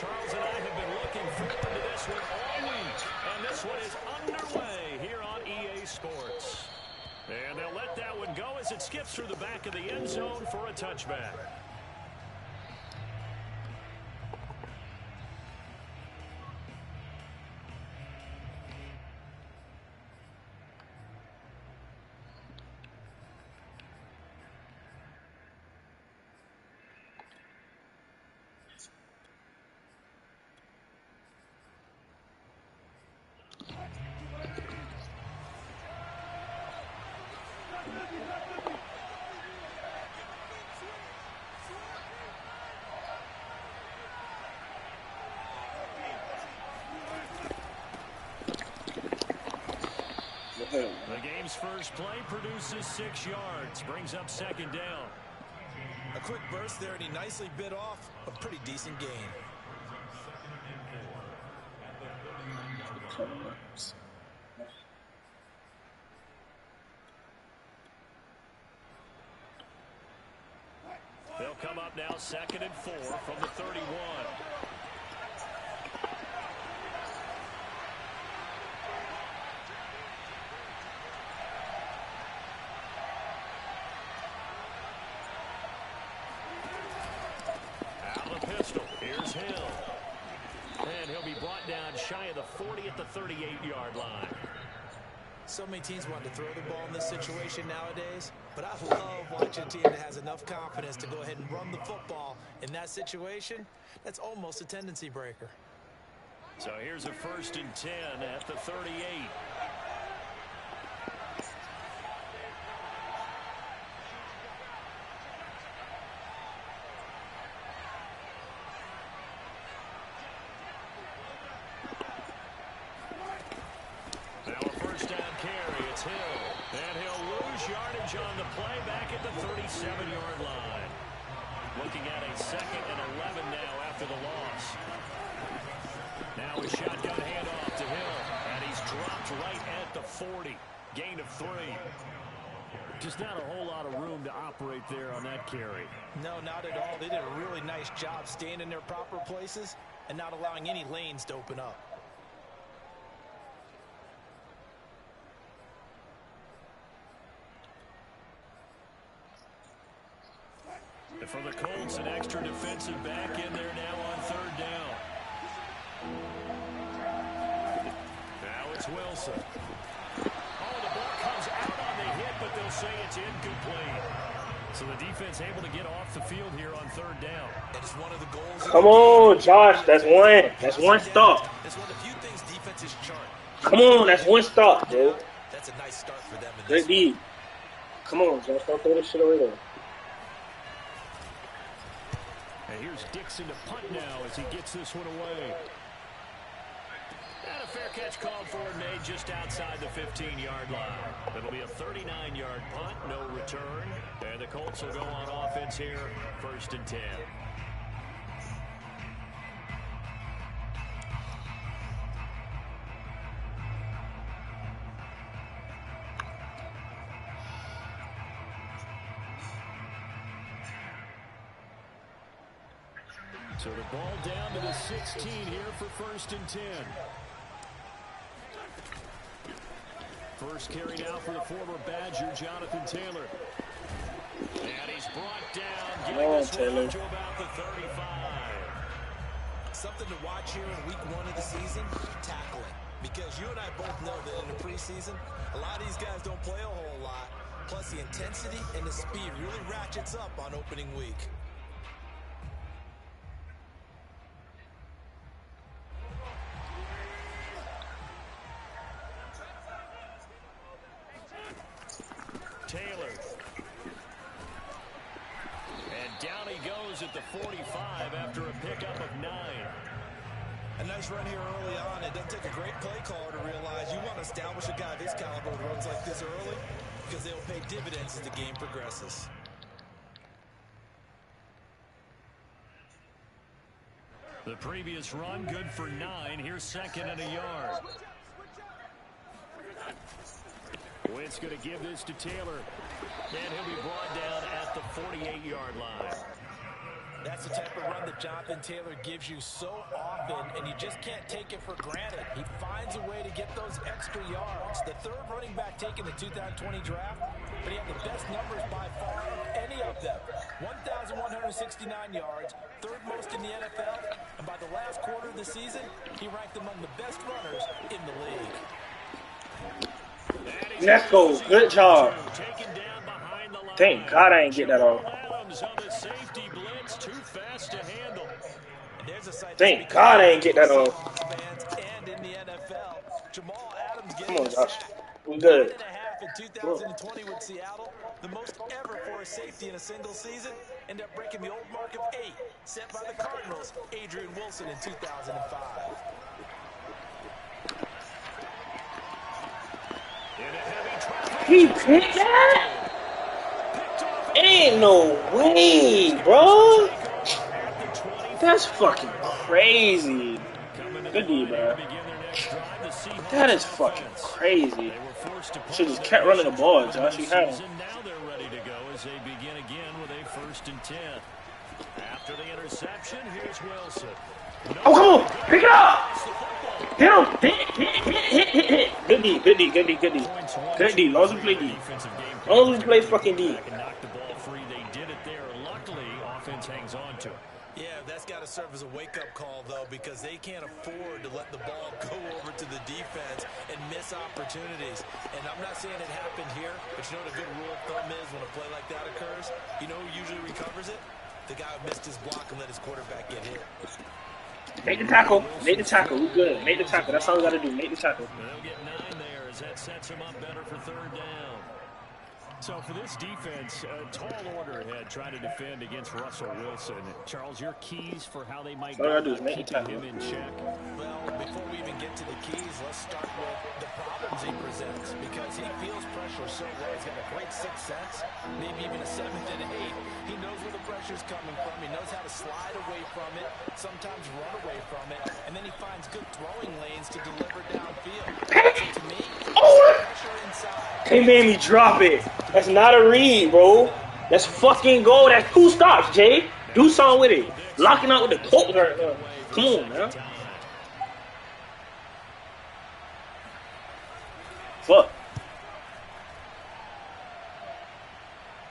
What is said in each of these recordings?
Charles and I have been looking forward to this one all week. And this one is underway here on EA Sports. And they'll let that one go as it skips through the back of the end zone for a touchback. The game's first play produces 6 yards, brings up second down. A quick burst there, and he nicely bit off a pretty decent gain. They'll come up now 2nd and 4 from the 31. Here's Hill. And he'll be brought down shy of the 40 at the 38-yard line. So many teams want to throw the ball in this situation nowadays, but I love watching a team that has enough confidence to go ahead and run the football. In that situation, that's almost a tendency breaker. So here's a 1st and 10 at the 38. On the play back at the 37-yard line. Looking at a 2nd and 11 now after the loss. Now a shotgun handoff to Hill, and he's dropped right at the 40. Gain of 3. Just not a whole lot of room to operate there on that carry. No, not at all. They did a really nice job staying in their proper places and not allowing any lanes to open up. And for the Colts, an extra defensive back in there now on 3rd down. Now it's Wilson. Oh, the ball comes out on the hit, but they'll say it's incomplete. So the defense able to get off the field here on 3rd down. That is one of the goals. Come on, Josh. That's one. That's one stop. That's one of the few things defenses chart. Come on, that's one stop, dude. That's a nice start for them. Great D. Come on, Josh. Don't throw this shit away there. And here's Dixon to punt now as he gets this one away. And a fair catch called for and made just outside the 15-yard line. It'll be a 39-yard punt, no return. And the Colts will go on offense here, 1st and 10. So the ball down to the 16 here for 1st and 10. First carry now for the former Badger, Jonathan Taylor. And he's brought down, getting this one to about the 35. Something to watch here in week 1 of the season, tackling. Because you and I both know that in the preseason, a lot of these guys don't play a whole lot. Plus the intensity and the speed really ratchets up on opening week. Taylor. And down he goes at the 45 after a pickup of 9. A nice run here early on. It doesn't take a great play caller to realize you want to establish a guy this caliber with runs like this early because they'll pay dividends as the game progresses. The previous run good for 9. Here's 2nd and a yard. Wentz going to give this to Taylor. And he'll be brought down at the 48-yard line. That's the type of run that Jonathan Taylor gives you so often, and you just can't take it for granted. He finds a way to get those extra yards. The third running back taken the 2020 draft, but he had the best numbers by far of any of them. 1,169 yards, third most in the NFL, and by the last quarter of the season, he ranked among the best runners in the league. Let's go. Good job. Thank God I ain't get that off. Thank God I ain't get that off. Come on, Josh. We good. 1.5 in 2020 with Seattle, the most ever for a safety in a single season, ended up breaking the old mark of 8 set by the Cardinals, Adrian Wilson in 2005. He picked that? Ain't no way, bro. That's fucking crazy. Good D, bro. That is fucking crazy. Should just kept running the ball, Josh. You had him. Now they're ready to go as they begin again with a 1st and 10. After the interception, here's Wilson. Oh, come on! Pick it up! Hit him! Hit. Good D, good D, good D, good D. Good D, long as we play D. Long as we play fucking D. Knock the ball free. They did it there. Luckily, offense hangs on to it. Yeah, that's got to serve as a wake-up call, though, because they can't afford to let the ball go over to the defense and miss opportunities. And I'm not saying it happened here, but you know what a good rule of thumb is when a play like that occurs? You know who usually recovers it? The guy who missed his block and let his quarterback get hit. Make the tackle. Make the tackle. We good. Make the tackle. That's all we got to do. Make the tackle. They'll get 9 there as that sets him up better for 3rd down. So for this defense, a tall order ahead trying to defend against Russell Wilson. Charles, your keys for how they might go about keeping him in check? Well, before we even get to the keys, let's start with the problems he presents, because he feels pressure so well. He's got a great 6th sense, maybe even a 7th and 8. He knows where the pressure's coming from. He knows how to slide away from it, sometimes run away from it, and then he finds good throwing lanes to deliver downfield. So to me, pressure inside. They made me drop it. That's not a read, bro. That's fucking goal. That's 2 stops, Jay. Do something with it. Locking out with the Colts right now. Come on, man. Fuck.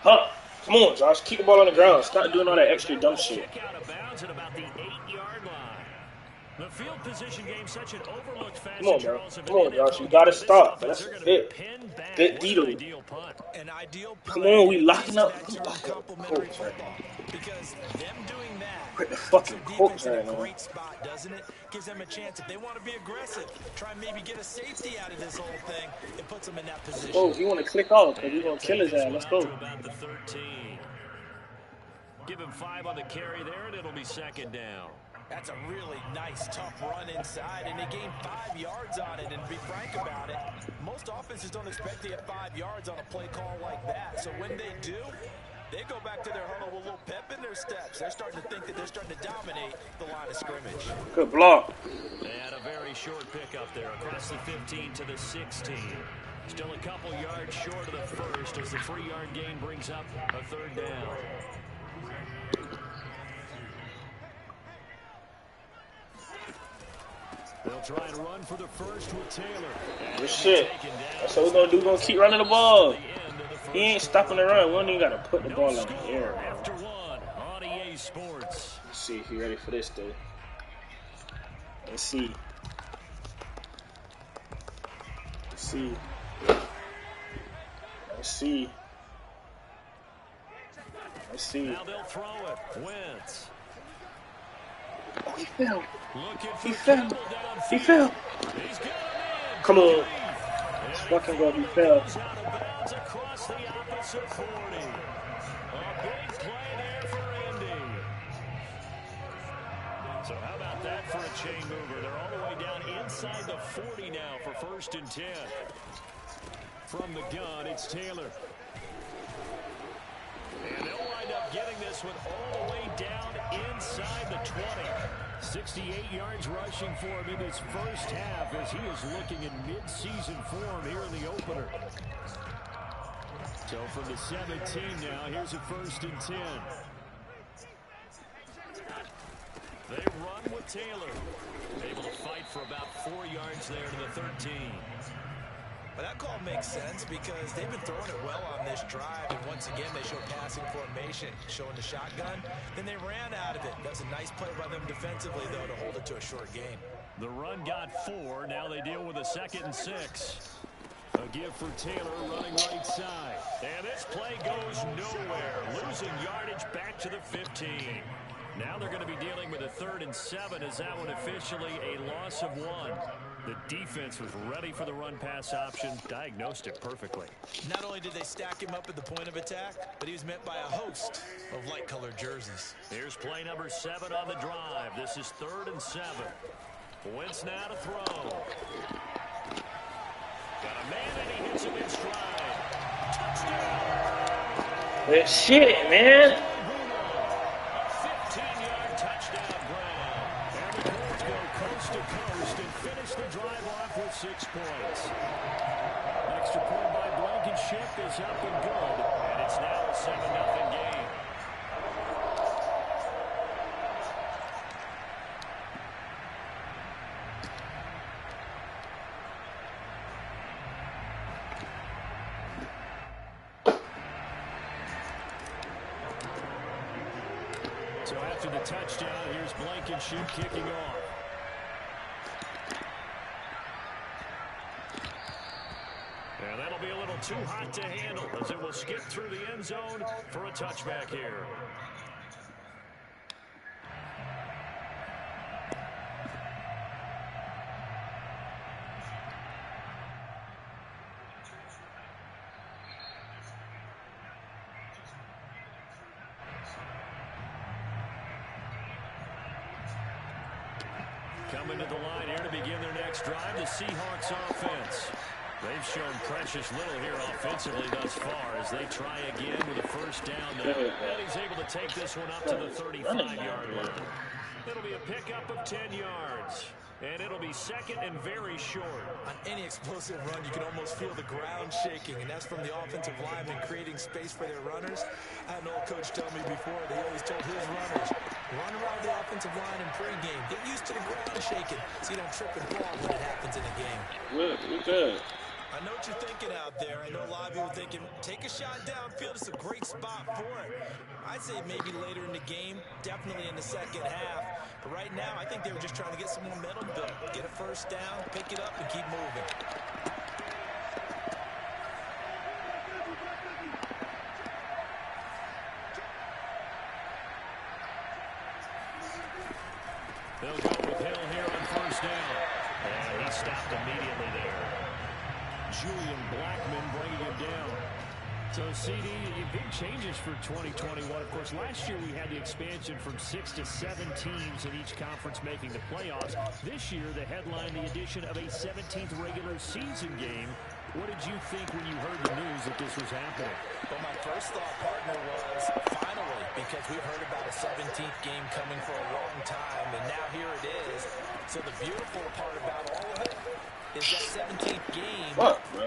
Huh. Come on, Josh. Keep the ball on the ground. Stop doing all that extra dumb shit. The field position game, such an overlooked facet. Come on, man. Come on, Josh. You gotta stop. That's it. Good deal. Come on, we locking up. Because them doing that, quit the fucking Colts right now. great spot, doesn't it? Gives them a chance if they want to be aggressive. Try and maybe get a safety out of this whole thing. It puts them in that position. Oh, you want to click off because we're gonna kill his ass. Let's go. Give him 5 on the carry there, and it'll be 2nd down. That's a really nice, tough run inside, and they gained 5 yards on it. And to be frank about it, most offenses don't expect to get 5 yards on a play call like that. So when they do, they go back to their huddle with a little pep in their steps. They're starting to think that they're starting to dominate the line of scrimmage. Good block. And a very short pickup there across the 15 to the 16. Still a couple yards short of the first as the 3-yard gain brings up a 3rd down. They'll try and run for the first with Taylor. Good shit. That's what we're going to do. We're going to keep running the ball. He ain't stopping the run. We don't even got to put the ball in the air. After 1 on EA Sports. Let's see if you're ready for this, though. Let's see. Let's see. Let's see. Let's see. Now they'll throw it. Wentz. Oh, he fell. He fell. He fell. Come on. Let's fucking go. He fell. Across the opposite 40. A big play there for Indy. So how about that for a chain mover? They're all the way down inside the 40 now for 1st and 10. From the gun, it's Taylor. And they'll wind up getting this one all the way down inside the 20. 68 yards rushing for him in his first half as he is looking in mid-season form here in the opener. So from the 17 now, here's a 1st and 10. They run with Taylor. Able to fight for about 4 yards there to the 13. But that call makes sense because they've been throwing it well on this drive, and once again they show passing formation, showing the shotgun. Then they ran out of it. That's a nice play by them defensively, though, to hold it to a short gain. The run got 4. Now they deal with a 2nd and 6. A give for Taylor running right side. And this play goes nowhere. Losing yardage back to the 15. Now they're going to be dealing with a 3rd and 7 as that one officially a loss of 1. The defense was ready for the run-pass option, diagnosed it perfectly. Not only did they stack him up at the point of attack, but he was met by a host of light-colored jerseys. Here's play number 7 on the drive. This is 3rd and 7. Wentz now to throw. Got a man and he hits him in stride. Touchdown! Good shit, man. 15-yard touchdown ground. And the Colts go coast to coast and finish the drive off with 6 points. Extra point by Blankenship is up and good. And it's now a 7-0 game. So after the touchdown, here's Blankenship kicking off. And that'll be a little too hot to handle as it will skip through the end zone for a touchback here. Coming to the line here to begin their next drive, the Seahawks offense. They've shown precious little here offensively thus far as they try again with a first down now. And he's able to take this one up to the 35-yard line. It'll be a pickup of 10 yards. And it'll be 2nd and very short. On any explosive run, you can almost feel the ground shaking, and that's from the offensive linemen creating space for their runners. I had an old coach tell me before that he always told his runners, run around the offensive line in pregame. Get used to the ground shaking so you don't trip and fall when it happens in a game. Good. I know what you're thinking out there. I know a lot of you are thinking, take a shot downfield. It's a great spot for it. I'd say maybe later in the game, definitely in the second half. But right now, I think they were just trying to get some momentum built. Get a first down, pick it up, and keep moving. They'll go with Hill here on first down. And he stopped immediately there. Julian Blackman bringing him down. So, CD, big changes for 2021. Of course, last year we had the expansion from 6 to 7 teams in each conference making the playoffs. This year, the headline, the addition of a 17th regular season game. What did you think when you heard the news that this was happening? Well, my first thought, partner, was finally, because we've heard about a 17th game coming for a long time, and now here it is. So the beautiful part about all of it is that 17th game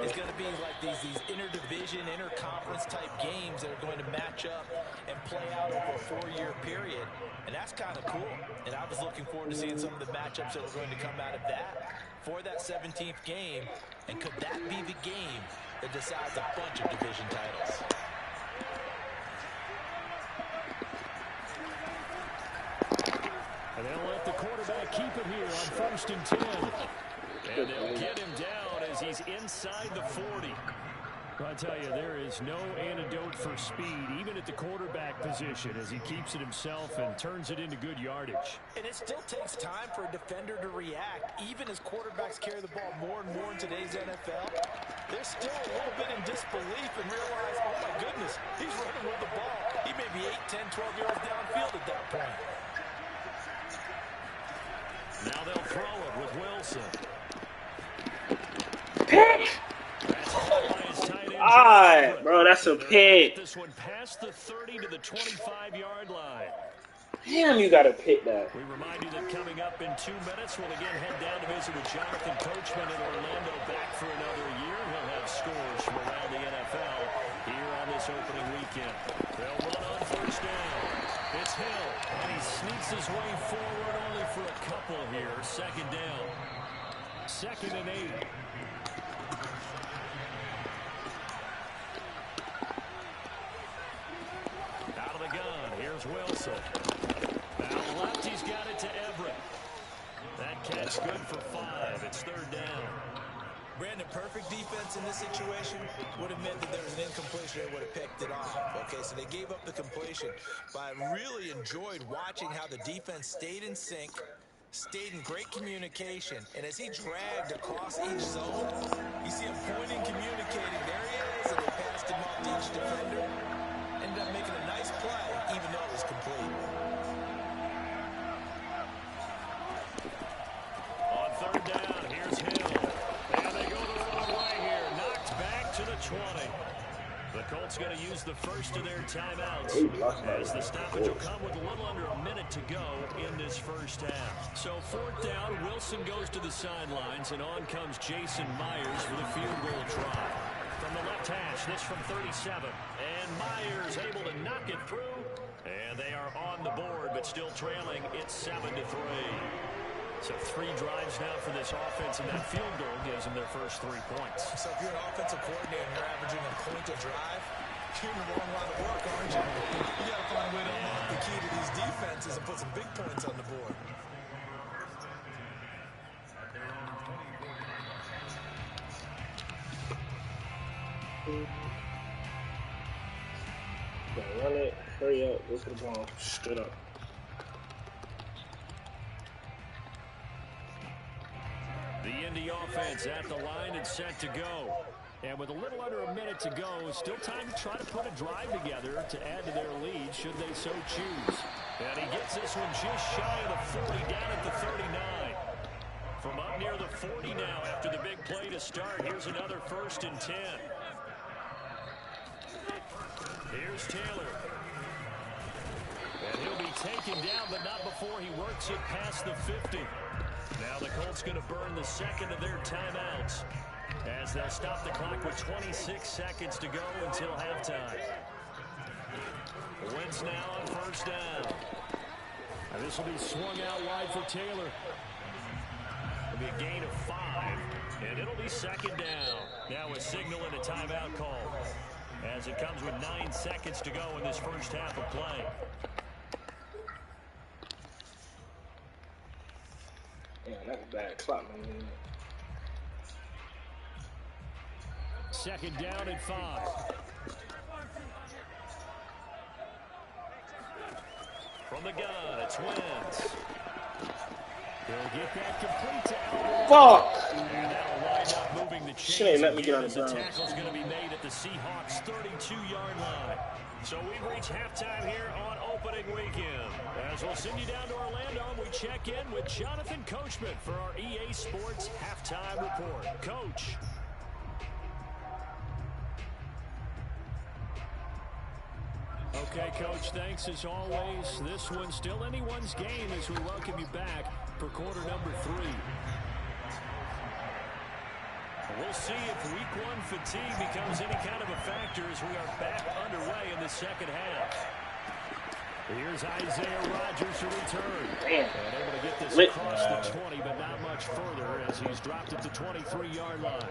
is going to be like these interdivision, interconference type games that are going to match up and play out over a 4-year period. And that's kind of cool. And I was looking forward to seeing some of the matchups that were going to come out of that for that 17th game. And could that be the game that decides a bunch of division titles? And they'll let the quarterback keep it here on 1st and 10. And they'll get him down as he's inside the 40. I tell you, there is no antidote for speed, even at the quarterback position, as he keeps it himself and turns it into good yardage. And it still takes time for a defender to react, even as quarterbacks carry the ball more and more in today's NFL. They're still a little bit in disbelief and realize, oh my goodness, he's running with the ball. He may be 8, 10, 12 yards downfield at that point. Now they'll throw it with Wilson. Pick! Alright, bro, that's a pick. This one past the 30 to the 25-yard line. Damn, you gotta pick that. We remind you that coming up in 2 minutes, we'll again head down to visit with Jonathan Coachman in Orlando, back for another year. He'll have scores from around the NFL here on this opening weekend. They'll run on first down. It's Hill, and he sneaks his way forward only for a couple here. Second down. 2nd and 8. Out of the gun, here's Wilson. Out left, he's got it to Everett. That catch good for 5. It's 3rd down. Brandon, perfect defense in this situation would have meant that there was an incompletion. They would have picked it off. Okay, so they gave up the completion. But I really enjoyed watching how the defense stayed in sync, stayed in great communication. And as he dragged across each zone, you see him pointing, communicating. There he is, and they passed him off to each defender. Ended up making a nice play, even though it was complete. On 3rd down, here's Hill. And they go the wrong way here. Knocked back to the 20. The Colts going to use the first of their timeouts as the stoppage will come with a little under a minute to go in this first half. So 4th down, Wilson goes to the sidelines, and on comes Jason Myers for the field goal try. From the left hash, this from 37. And Myers able to knock it through. And they are on the board, but still trailing. It's 7-3. So 3 drives now for this offense, and that field goal gives them their first 3 points. So if you're an offensive coordinator and you're averaging a point a drive, you're in the wrong line of work, aren't you? You got to find a way to unlock the key to these defenses and put some big points on the board. Run it, hurry up, go for the ball, straight up. The Indy offense at the line and set to go. And with a little under a minute to go, still time to try to put a drive together to add to their lead should they so choose. And he gets this one just shy of the 40, down at the 39. From up near the 40 now after the big play to start. Here's another 1st and 10. Here's Taylor. And he'll be taken down, but not before he works it past the 50. Now the Colts going to burn the 2nd of their timeouts as they'll stop the clock with 26 seconds to go until halftime. Wentz now on 1st down. And this will be swung out wide for Taylor. It'll be a gain of 5, and it'll be 2nd down. Now a signal and a timeout call as it comes with 9 seconds to go in this first half of play. Yeah, that's bad clock, man. 2nd down and 5. From the gun, it's Wentz. He'll get that complete to Albert. Fuck! And that'll wind up moving the chains. Shit ain't let me get on the as ground. the tackle's going to be made at the Seahawks' 32-yard line. So we've reached halftime here on opening weekend. As we'll send you down to Orlando, we check in with Jonathan Coachman for our EA Sports Halftime Report. Coach. Okay, Coach, thanks as always. This one's still anyone's game as we welcome you back for quarter number 3. We'll see if week 1 fatigue becomes any kind of a factor as we are back underway in the second half. Here's Isaiah Rodgers to return. Damn. And able to get this across the 20, but not much further as he's dropped at the 23-yard line.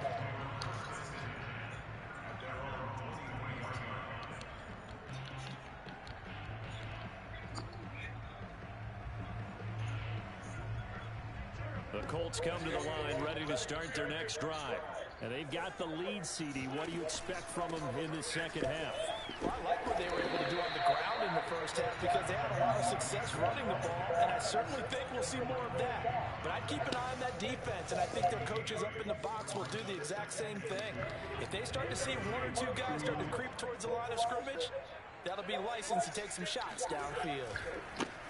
The Colts come to the line ready to start their next drive. And they've got the lead, CD. What do you expect from them in the second half? Well, I like what they were able to do on the ground in the first half because they had a lot of success running the ball, and I certainly think we'll see more of that. But I'd keep an eye on that defense, and I think their coaches up in the box will do the exact same thing. If they start to see 1 or 2 guys start to creep towards the line of scrimmage, that'll be licensed to take some shots downfield.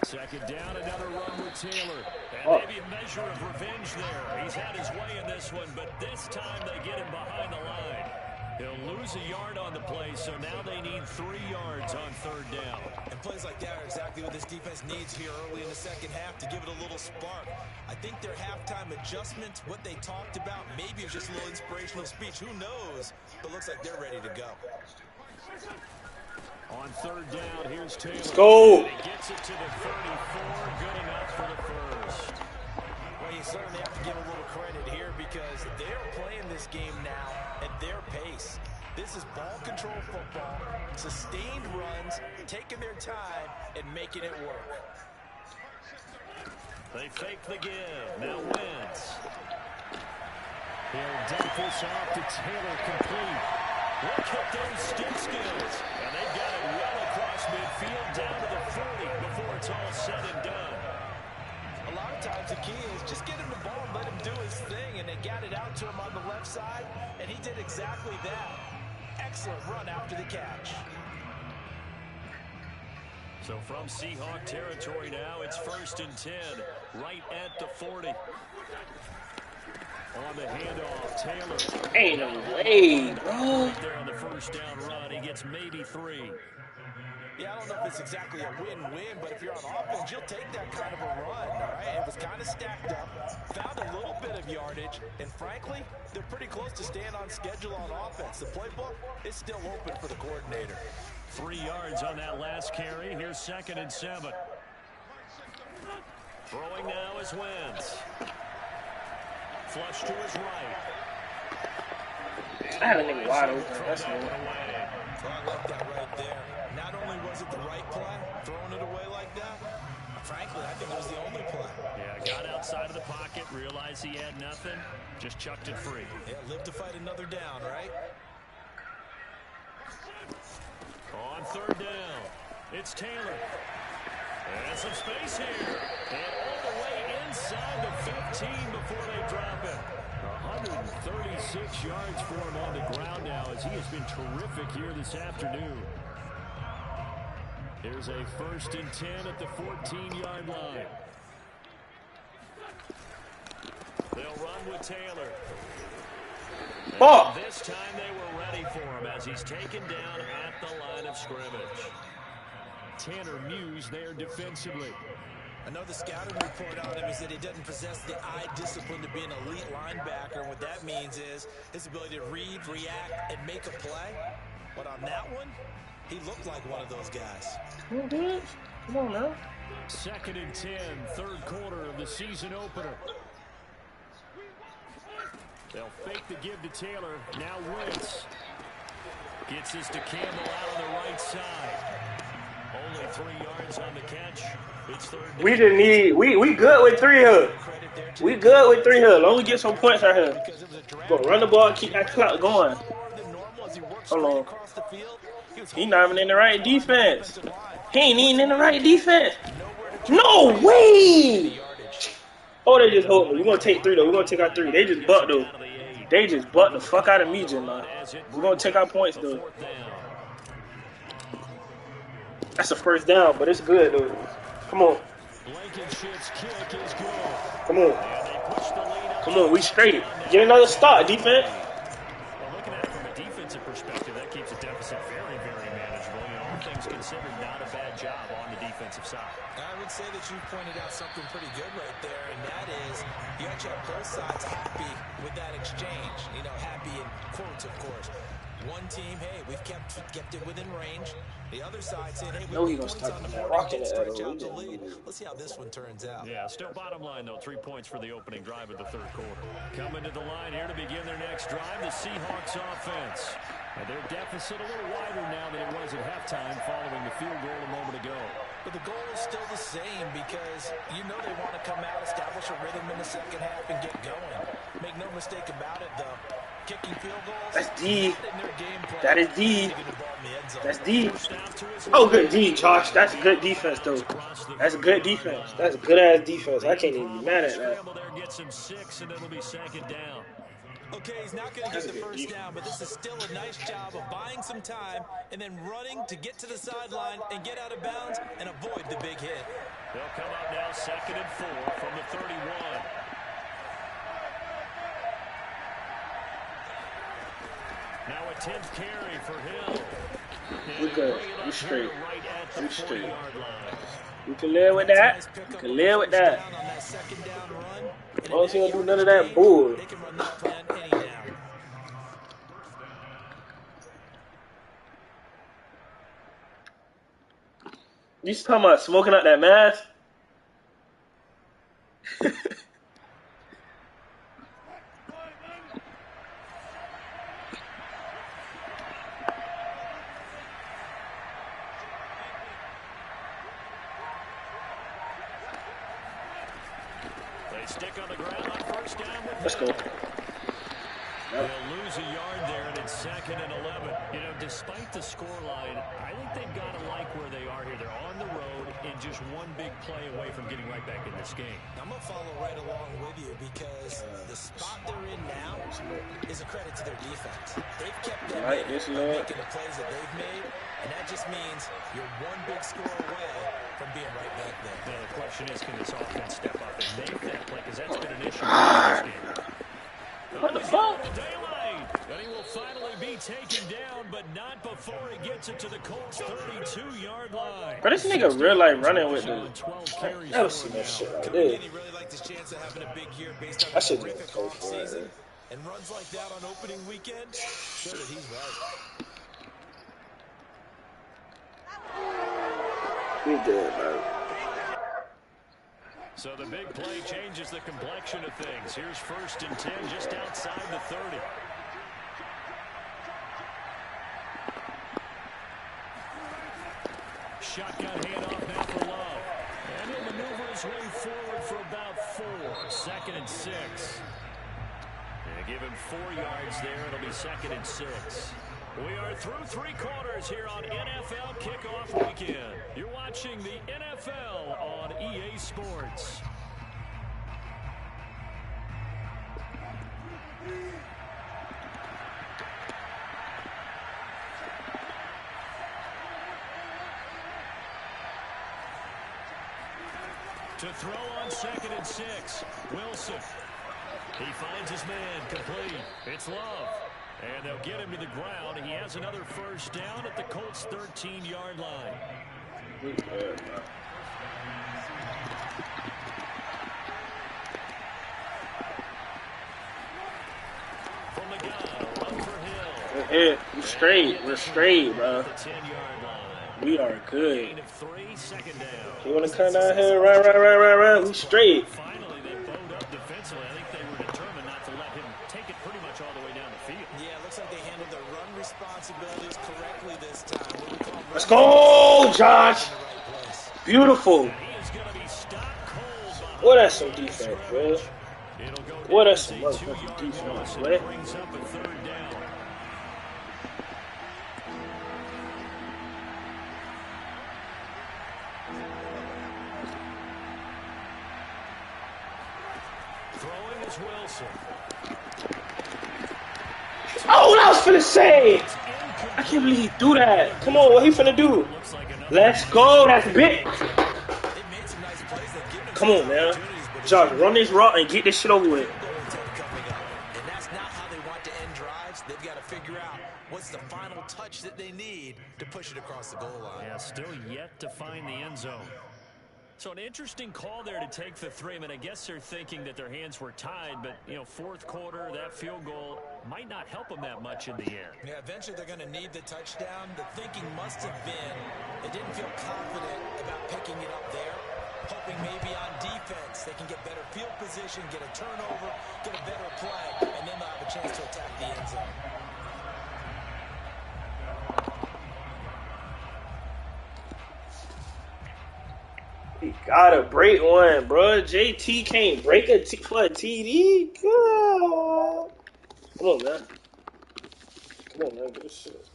Second down, another run with Taylor. And maybe a measure of revenge there. He's had his way in this one, but this time they get him behind the line. He'll lose a yard on the play, so now they need 3 yards on 3rd down. And plays like that are exactly what this defense needs here early in the second half to give it a little spark. I think their halftime adjustments, what they talked about, maybe it's just a little inspirational speech. Who knows? But looks like they're ready to go. On 3rd down, here's Taylor. Let's go. gets it to the 34. Good enough for the first. Well, you certainly have to give a little credit here because they're playing this game now at their pace. This is ball control football, sustained runs, taking their time and making it work. They fake the give. Now Wentz. He'll dump this off to Taylor, complete. Look at those stick skills. And they've got it well across midfield down to the 40 before it's all said and done. A lot of times the key is just get him the ball and let him do his thing, and they got it out to him on the left side, and he did exactly that. Excellent run after the catch. So from Seahawk territory now, it's 1st and 10, right at the 40. On the handoff, Taylor. Ain't no way, bro. Right there on the first down run, he gets maybe 3. Yeah, I don't know if it's exactly a win-win, but if you're on offense, you'll take that kind of a run, all right? It was kind of stacked up, found a little bit of yardage, and frankly, they're pretty close to staying on schedule on offense. The playbook is still open for the coordinator. 3 yards on that last carry. Here's 2nd and 7. Throwing now is Wentz. Flush to his right. I had a nigga wide open. That's new. I love that right there. Not only was it the right play, throwing it away like that, frankly, I think it was the only play. Yeah, got outside of the pocket, realized he had nothing, just chucked it free. Yeah, live to fight another down, right? On 3rd down, it's Taylor. And some space here. And all the way inside the 15 before they drop it. 136 yards for him on the ground now as he has been terrific here this afternoon. Here's a 1st and 10 at the 14-yard line. They'll run with Taylor. Oh. This time they were ready for him as he's taken down at the line of scrimmage. Tanner Muse there defensively. I know the scouting report on him is that he doesn't possess the eye discipline to be an elite linebacker. And what that means is his ability to read, react, and make a play. But on that one, he looked like one of those guys. Come on now. 2nd and 10, 3rd quarter of the season opener. They'll fake the give to Taylor. Now Wentz gets this to Campbell out on the right side. Only 3 yards on the catch. It's 3rd down. We didn't need. We good with 3 here. We good with 3 here. As long as we get some points right here. Go run the ball, keep that clock going. Hold on. He not even in the right defense. He ain't even in the right defense. No way! Oh, they just hold me. We're gonna take 3 though. We're gonna take our 3. They just bucked though. They just bucked the fuck out of me, Jim. We're gonna take our points though. That's a 1st down, but it's good though. Come on. Come on. Come on, we straight. Get another start, defense. Well, looking at it from a defensive perspective, that keeps the deficit very, very manageable. You know, all things considered, not a bad job on the defensive side. I would say that you pointed out something pretty good right there, and that is you actually have both sides happy with that exchange. You know, happy in quotes, of course. One team, hey, we've kept it within range. The other side saying, hey, we've got points on the board and stretch out the lead. Let's see how this one turns out. Yeah, still bottom line, though. 3 points for the opening drive of the 3rd quarter. Coming to the line here to begin their next drive, the Seahawks offense. And their deficit a little wider now than it was at halftime following the field goal a moment ago. But the goal is still the same because you know they want to come out, establish a rhythm in the 2nd half, and get going. Make no mistake about it, though. Kicking field goals. That's D. That is D. That's D. Oh, good D, Josh. That's good defense, though. That's good defense. That's good ass defense. I can't even be mad at that. Okay, he's not going to get the 1st down, but this is still a nice job of buying some time and then running to get to the sideline and get out of bounds and avoid the big hit. They'll come up now 2nd and 4 from the 31. Now a 10th carry for Hill. We good. We straight. We straight. We can live with that. We can live with that. I don't see him do none of that bull. You talking about smoking out that mask? They stick on the ground on first down. Let's go. They'll lose a yard there, and it's 2nd and 11. You know, despite the scoreline, I think they've got to like where they are here. They're on the road and just one big play away from getting right back in this game. I'm going to follow right along with you because the spot they're in now is a credit to their defense. They've kept them Right, this by Lord. making the plays that they've made, and that just means you're one big score away from being right back there. Now, the question is, can this offense step up and make that play? Because that's been an issue in this game. What the fuck? Daylight, and he will finally be taken down, but not before he gets it to the Colts' 32-yard line. Bro, this nigga real like running with the. 12 carries I never for seen him that now. shit like Again, this. he really liked his chance of having a big year based on I the should terrific just go for it. offseason. And runs like that on opening weekend, show that he's right. We good, bro. So the big play changes the complexion of things. Here's 1st and 10 just outside the 30. Shotgun handoff now for Love. And he'll maneuver his way forward for about 4. 2nd and 6. And give him 4 yards there. It'll be 2nd and 6. We are through 3 quarters here on NFL Kickoff Weekend. You're watching the NFL on EA Sports. To throw on 2nd and 6. Wilson. He finds his man complete. It's Love. And they'll get him to the ground. He has another 1st down at the Colts' 13-yard line. We good, bro. From the gun, run for Hill. We're here. We're straight. We're straight, bro. The 10-yard line. We are good. Gain of 3, 2nd down. You wanna come down here? Run. We straight. Finally, they bowed up defensively. I think they were determined not to let him take it pretty much all the way down the field. Yeah, it looks like they handled their run responsibilities correctly this time. What we call Let's go, Josh. in the right place. Beautiful. He is going to be stopped cold behind What that's some defense, bro. It'll go What down that's some to a motherfucking 2-yard defense, loss, and boy. it brings up a 3rd down. Throwing is Wilson. Oh, what I was finna say. I can't believe he threw that. Come on, what he finna do? Looks like another Let's go. That's big. They've made some nice plays. They've given him Come some on, man. opportunities, but Josh, run this route and get this shit over with. goal intent coming up. And that's not how they want to end drives. They've got to figure out what's the final touch that they need to push it across the goal line. Yeah, still yet to find the end zone. So an interesting call there to take the 3. I mean, I guess they're thinking that their hands were tied, but, you know, 4th quarter, that field goal might not help them that much in the end. Yeah, eventually they're going to need the touchdown. The thinking must have been they didn't feel confident about picking it up there, hoping maybe on defense they can get better field position, get a turnover, get a better play, and then they'll have a chance to attack the end zone. He gotta break one, bro. JT can't break for a TD. God. Come on, man. Come on, man. Get this shit.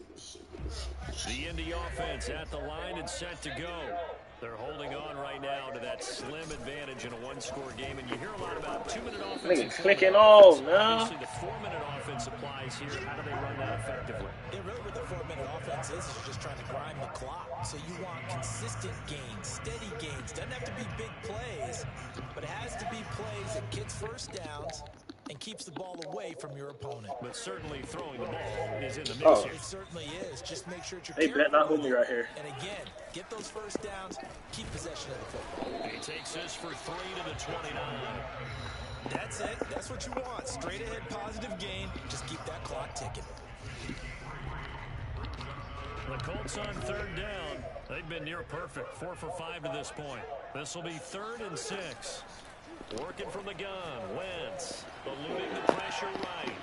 The Indy offense at the line and set to go. They're holding on right now to that slim advantage in a 1-score game, and you hear a lot about 2-minute offense. Nigga clicking off, now. Obviously, the 4-minute offense applies here. How do they run that effectively? Yeah, really what the 4-minute offense is you're just trying to grind the clock. So you want consistent gains, steady gains. Doesn't have to be big plays, but it has to be plays that gets 1st downs and keeps the ball away from your opponent. But certainly throwing the ball is in the mix Oh. here. It certainly is. Just make sure you're They bet not hold me right here. And again, get those 1st downs, keep possession of the football. He takes this for 3 to the 29. That's it. That's what you want. Straight ahead positive gain. Just keep that clock ticking. The Colts on 3rd down. They've been near perfect, 4 for 5 to this point. This will be 3rd and 6. Working from the gun, Wentz, eluding the pressure right.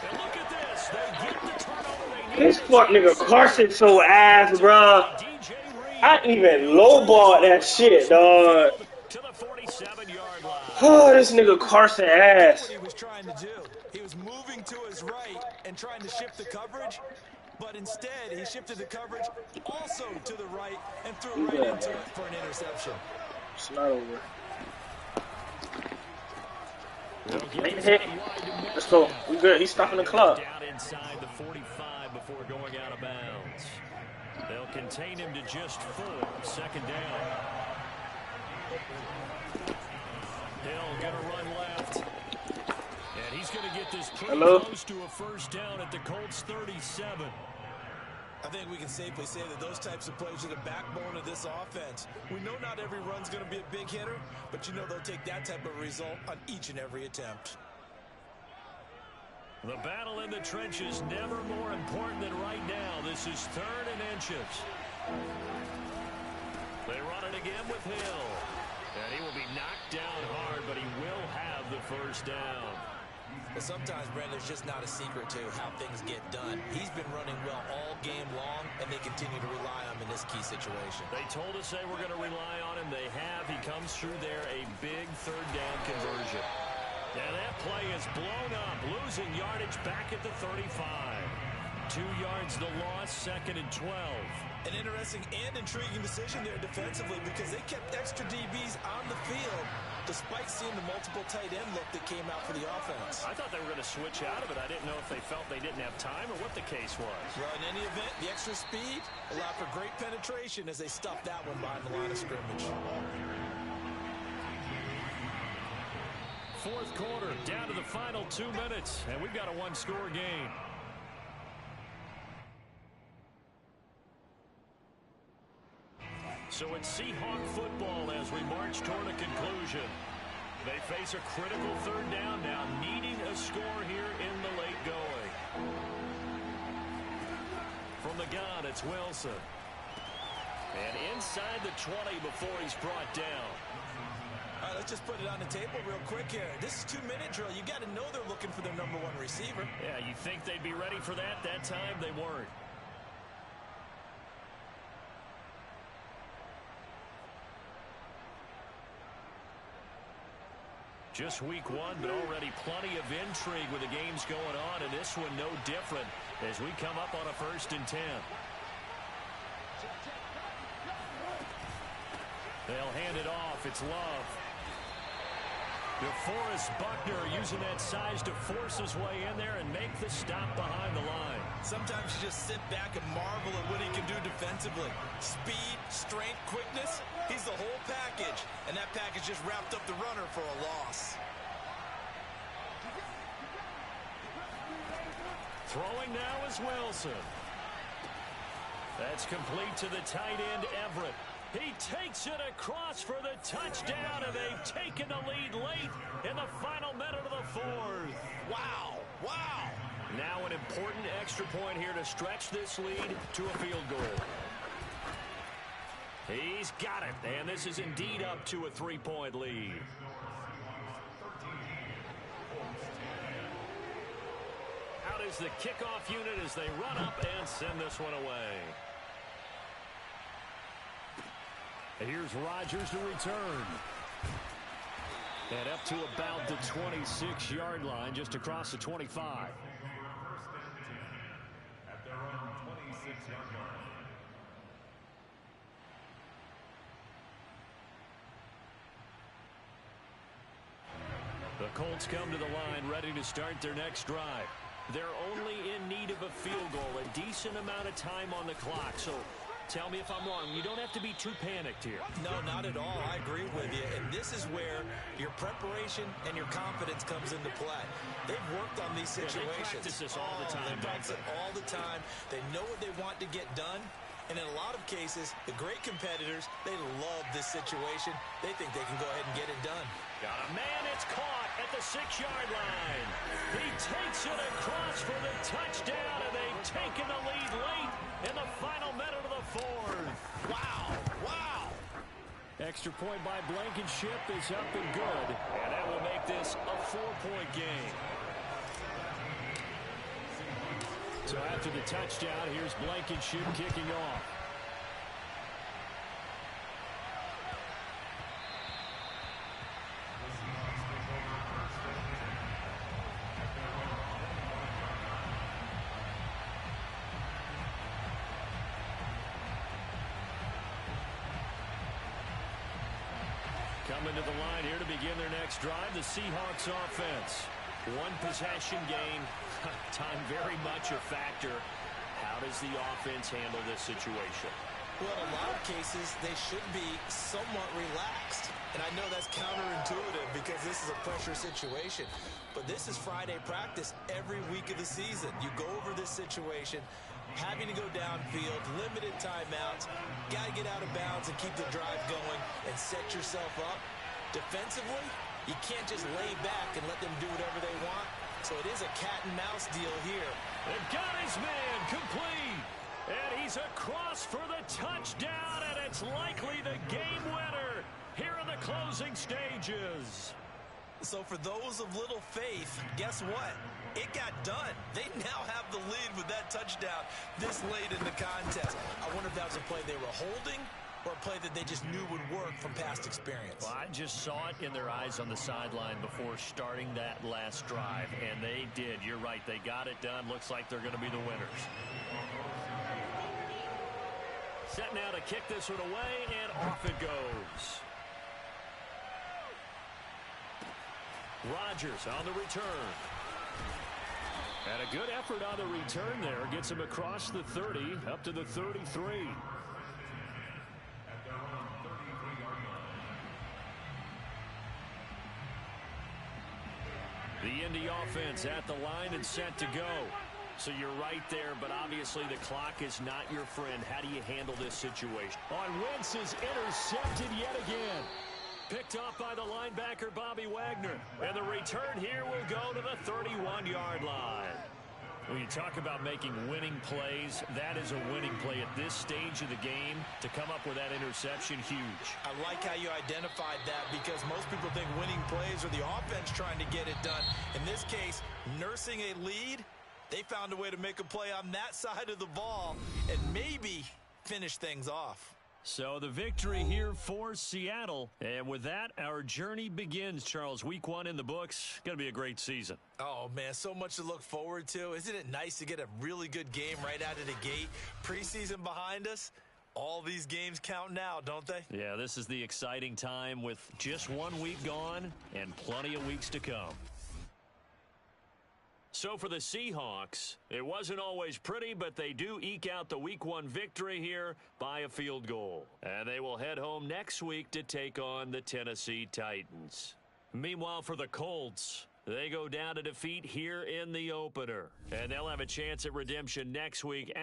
And look at this, they get the turnover they need. This fuck nigga Carson so ass, bruh. I even lowballed that shit, dog. To the 47-yard line. Oh, this nigga Carson ass. That's what he was trying to do. He was moving to his right and trying to shift the coverage, but instead he shifted the coverage also to the right and threw right into it for an interception. It's not over. Late hit. Let's go. We good. He's stopping the clock. Down inside the 45 before going out of bounds. They'll contain him to just 4. 2nd down. Hill gonna run left. And he's gonna get this pretty close to a 1st down at the Colts 37. I think we can safely say that those types of plays are the backbone of this offense. We know not every run's going to be a big hitter, but you know they'll take that type of result on each and every attempt. The battle in the trenches never more important than right now. This is 3rd and inches. They run it again with Hill. And he will be knocked down hard, but he will have the 1st down. But sometimes, Brent, there's just not a secret to how things get done. He's been running well all game long, and they continue to rely on him in this key situation. They told us they were going to rely on him. They have. He comes through there, a big 3rd down conversion. And that play is blown up, losing yardage back at the 35. 2 yards the loss, 2nd and 12. An interesting and intriguing decision there defensively because they kept extra DBs on the field despite seeing the multiple tight end look that came out for the offense. I thought they were going to switch out of it. I didn't know if they felt they didn't have time or what the case was. Well, in any event, the extra speed allowed for great penetration as they stuffed that one behind the line of scrimmage. 4th quarter, down to the final 2 minutes, and we've got a 1-score game. So it's Seahawk football as we march toward a conclusion. They face a critical 3rd down now, needing a score here in the late going. From the gun, it's Wilson. And inside the 20 before he's brought down. All right, let's just put it on the table real quick here. This is 2-minute drill. You got to know they're looking for their #1 receiver. Yeah, you think they'd be ready for that? That time they weren't. Just week 1, but already plenty of intrigue with the games going on, and this one no different as we come up on a 1st and 10. They'll hand it off. It's Love. DeForest Buckner using that size to force his way in there and make the stop behind the line. Sometimes you just sit back and marvel at what he can do defensively. Speed, strength, quickness, he's the whole package. And that package just wrapped up the runner for a loss. Throwing now is Wilson. That's complete to the tight end, Everett. He takes it across for the touchdown, and they've taken the lead late in the final minute of the 4th. Wow, wow. Now an important extra point here to stretch this lead to a field goal. He's got it, and this is indeed up to a 3-point lead. Out is the kickoff unit as they run up and send this one away. Here's Rodgers to return. And up to about the 26-yard line, just across the 25. At their own 26-yard line. The Colts come to the line ready to start their next drive. They're only in need of a field goal, a decent amount of time on the clock. So tell me if I'm wrong. You don't have to be too panicked here. No, not at all. I agree with you. And this is where your preparation and your confidence comes into play. They've worked on these situations. They practice this all the time. They practice it all the time. They know what they want to get done. And in a lot of cases, the great competitors, they love this situation. They think they can go ahead and get it done. Got a man, it's caught at the 6-yard line. He takes it across for the touchdown, and they've taken the lead late in the final minute of the fourth. Wow, wow. Extra point by Blankenship is up and good, and that will make this a 4-point game. So after the touchdown, here's Blankenship kicking off. Coming to the line here to begin their next drive, the Seahawks offense. One possession game. Time very much a factor. How does the offense handle this situation? Well, in a lot of cases, they should be somewhat relaxed. And I know that's counterintuitive because this is a pressure situation. But this is Friday practice every week of the season. You go over this situation, having to go downfield, limited timeouts, got to get out of bounds and keep the drive going and set yourself up. Defensively, you can't just lay back and let them do whatever they want. So it is a cat-and-mouse deal here. They've got his man complete. And he's across for the touchdown, and it's likely the game winner here in the closing stages. So for those of little faith, guess what? It got done. They now have the lead with that touchdown this late in the contest. I wonder if that was a play they were holding or a play that they just knew would work from past experience. Well, I just saw it in their eyes on the sideline before starting that last drive, and they did. You're right. They got it done. Looks like they're going to be the winners. Set now to kick this one away, and off it goes. Rodgers on the return. And a good effort on the return there. Gets him across the 30, up to the 33. The Indy offense at the line and set to go. So you're right there, but obviously the clock is not your friend. How do you handle this situation? On Wentz is intercepted yet again. Picked off by the linebacker, Bobby Wagner. And the return here will go to the 31-yard line. When you talk about making winning plays, that is a winning play at this stage of the game. To come up with that interception, huge. I like how you identified that because most people think winning plays are the offense trying to get it done. In this case, nursing a lead, they found a way to make a play on that side of the ball and maybe finish things off. So the victory here for Seattle. And with that, our journey begins, Charles. Week 1 in the books. Going to be a great season. Oh, man, so much to look forward to. Isn't it nice to get a really good game right out of the gate? Preseason behind us. All these games count now, don't they? Yeah, this is the exciting time with just 1 week gone and plenty of weeks to come. So for the Seahawks, it wasn't always pretty, but they do eke out the Week 1 victory here by a field goal. And they will head home next week to take on the Tennessee Titans. Meanwhile, for the Colts, they go down to defeat here in the opener. And they'll have a chance at redemption next week.